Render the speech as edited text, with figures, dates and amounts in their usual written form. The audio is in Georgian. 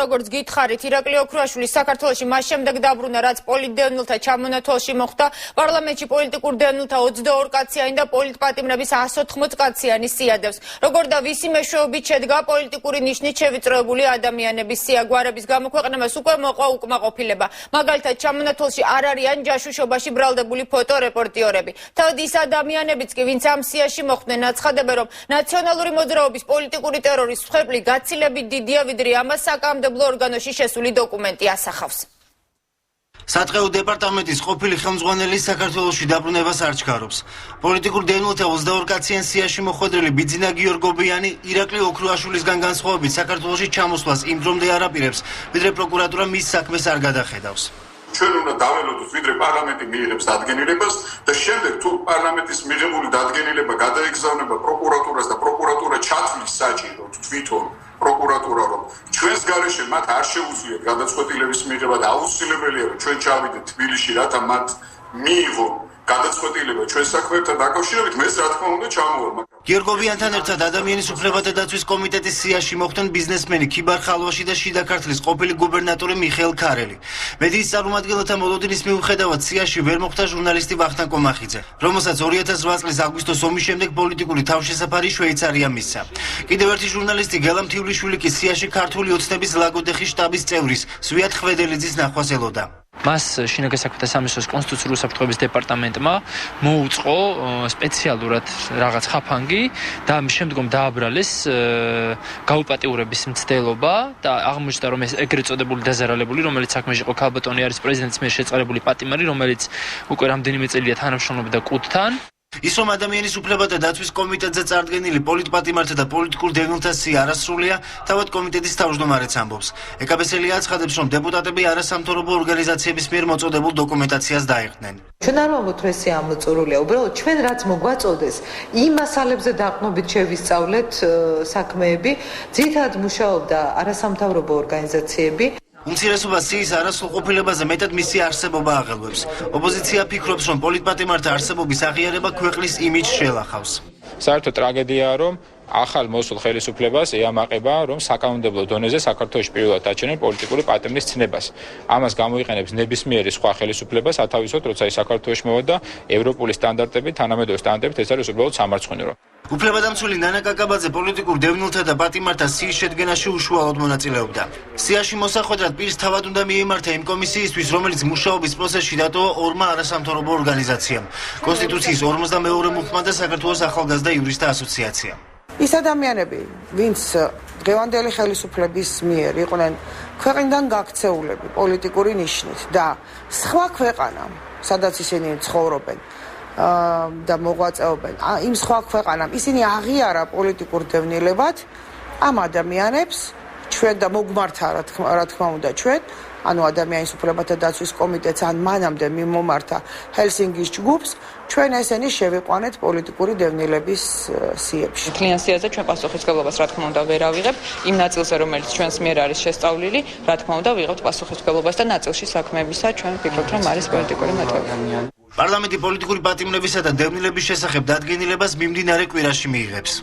როგორც გითხარით, ირაკლი ოქრუაშვილის საქართველოში მას შემდეგ დაბრუნა, რაც პოლიტდევნილთა ჩამონათვალში მოხდა. პარლამენტში პოლიტიკურ დევნილთა 22 კაციანი და პოლიტპატიმრების 180 კაციანი სია დევს. Როგორ და ვისი მეშვეობით შედგა პოლიტიკური ნიშნით შევიწროებული ადამიანების სია გვარების გამოქვეყნებას უკვე მოყვა უკმაყოფილება. მაგალითად, ჩამონათვალში არ არიან ჯაშუშობაში ბრალდებული ფოტორეპორტიორები. თავად ის ადამიანებიც კი, ვინც ამ სიაში მოხვდნენ, აცხადებენ, რომ ნაციონალური მოძრაობის პოლიტიკური ტერორის მსხვერპლი გაცილებით დიდია, ვიდრე ამას საკანონმდებლო ორგანოში შესული დოკუმენტი ასახავს. სატყეო დეპარტამენტის ყოფილი ხელმძღვანელი საქართველოში დაბრუნებას არ ჩქარობს. პოლიტიკურ დევნილთა 22 კაციან სიაში მოხვედრილი ბიძინა გიორგობიანი ირაკლი ოქრუაშვილისგან განსხვავებით საქართველოში ჩამოსვლას იმ დრომდე არ აპირებს, ვიდრე პროკურატურა მის საქმეს არ გადახედავს. ჩვენ უნდა დაველოდოთ, ვიდრე პარლამენტი მიიღებს დადგენილებას და შემდეგ თუ პარლამენტის მიღებული დადგენილება გადაეგზავნება პროკურატურას და პროკურატურა ჩათვლის საჭიროდ თვითონ პროკურატურა რომ ჩვენს გარეშე მათ არ შეუძლიათ გადაწყვეტილების მიღება და აუცილებელია რომ ჩვენ ჩავიდეთ თბილისში რათა მათ მიიღო გადაწყვეტილება ჩვენ საქმეებთან დაკავშირებით მეც რა თქმა უნდა ჩამოვალ. გიორგობიანთან ერთად ადამიანის უფლებათა დაცვის კომიტეტის სიაში მოხვდნენ ბიზნესმენი ქიბარ ხალვაში და შიდა ქართლის ყოფილი გუბერნატორი მიხეილ ქარელი. მედიის წარმომადგენელთა მოლოდინის მიუხედავად სიაში ვერ მოხვდა ჟურნალისტი ვახტანგ კომახიძე, რომელსაც 2008 წლის აგვისტოს ომის შემდეგ პოლიტიკური თავშესაფარი შვეიცარია მისცა. კიდევ ერთი ჟურნალისტი გელა მთივლიშვილი კი სიაში ქართული ოცნების ლაგოდეხის შტაბის წევრის ზვიად ხვედელიძის ნახვას ელოდა. მას შინაგან საქმეთა სამინისტროს კონსტიტუციური უსაფრთხოების დეპარტამენტმა მოუწყო სპეციალურად რაღაც ხაფანგი და შემდგომ დააბრალეს გაუპატიურების მცდელობა და აღმოჩნდა რომ ეს ეგრეთ წოდებული დაზარალებული, რომელიც საქმეში იყო ქალბატონი არის პრეზიდენტის მიერ შეწყარებული პატიმარი, რომელიც უკვე რამდენიმე წელია თანამშრომლობდა კუდთან. ის რომ ადამიანის უფლებათა დაცვის კომიტეტზე წარდგენილი პოლიტპატიმართა და პოლიტიკურ დევნილთა სია არასრულია, თავად კომიტეტის თავმჯდომარეც ამბობს. ეკაბესელია აცხადებს, რომ დეპუტატები არასამთავრობო ორგანიზაციების მიერ მოწოდებულ დოკუმენტაციას დაეხდნენ. ჩვენ არ ვამბობთ, რომ ეს ამოწურულია, უბრალოდ ჩვენ რაც მოგვაწოდეს, იმ მასალებზე დაყრდნობით შევისწავლეთ საქმეები, ძირითადად მუშაობდა არასამთავრობო ორგანიზაციები. უმცირესობა სიის არასრულყოფილებაზე მეტად მისი არსებობა აღელვებს. ოპოზიცია ფიქრობს, რომ პოლიტპატიმართა არსებობის აღიარება ქვეყნის იმიჯს შეელახავს. საერთოდ ტრაგედიაა, რომ ახალ მოსულ ხელისუფლებას ეამაყება, რომ საკანონმდებლო დონეზე საქართველოში პირველად აჩენენ პოლიტიკური პატიმრის ცნებას. ამას გამოიყენებს ნებისმიერი სხვა ხელისუფლება, სათავისოდ, როცა ის საქართველოში მოვიდა ევროპული სტანდარტები, თანამედროვე სტანდარტებით, ეს არის უბრალოდ სამარცხვინო. უფლებადამცველი ნანა კაკაბაძე პოლიტიკურ დევნილთა და პატიმართა სიის შედგენაში უშუალოდ მონაწილეობდა. სიაში მოსახვედრად პირს თავად უნდა მიემართა იმ კომისიისთვის, რომელიც მუშაობის პროცესში დატოვა ორმა არასამთავრობო ორგანიზაციამ, კონსტიტუციის 52 მუხტმა და საქართველოს ახალგაზრდა იურისტთა ასოციაციამ. ის ადამიანები, ვინც დღევანდელი ხელისუფლების მიერ იყვნენ ქვეყნიდან გაქცეულები პოლიტიკური ნიშნით და სხვა ქვეყანამ, სადაც ისინი ცხოვრობენ და მოღვაწეობენ, იმ სხვა ქვეყანამ ისინი აღიარა პოლიტიკურ დევნილებად ამ ადამიანებს ჩვენ და მოგმართა რა თქმა უნდა ჩვენ, ანუ ადამიანის უფლებათა დაცვის კომიტეტს ან მანამდე მიმომართა ჰელსინკის ჯგუფს, ჩვენ ესენი შევიყვანეთ პოლიტიკური დევნილების სიებში. Მთლიან სიაზე ჩვენ პასუხისმგებლობას რა თქმა უნდა ვერ ავიღებთ, იმ ნაწილზე რომელიც ჩვენს მიერ არის შესწავლილი, რა თქმა უნდა ვიღებთ პასუხისმგებლობას და ნაწილში საქმეებისა ჩვენ ვფიქრობთ რომ არის პოლიტიკური მეთოდი. პარლამენტი პოლიტიკური პატიმრებისა და დევნილების შესახებ დადგენილებას მიმდინარე კვირაში მიიღებს.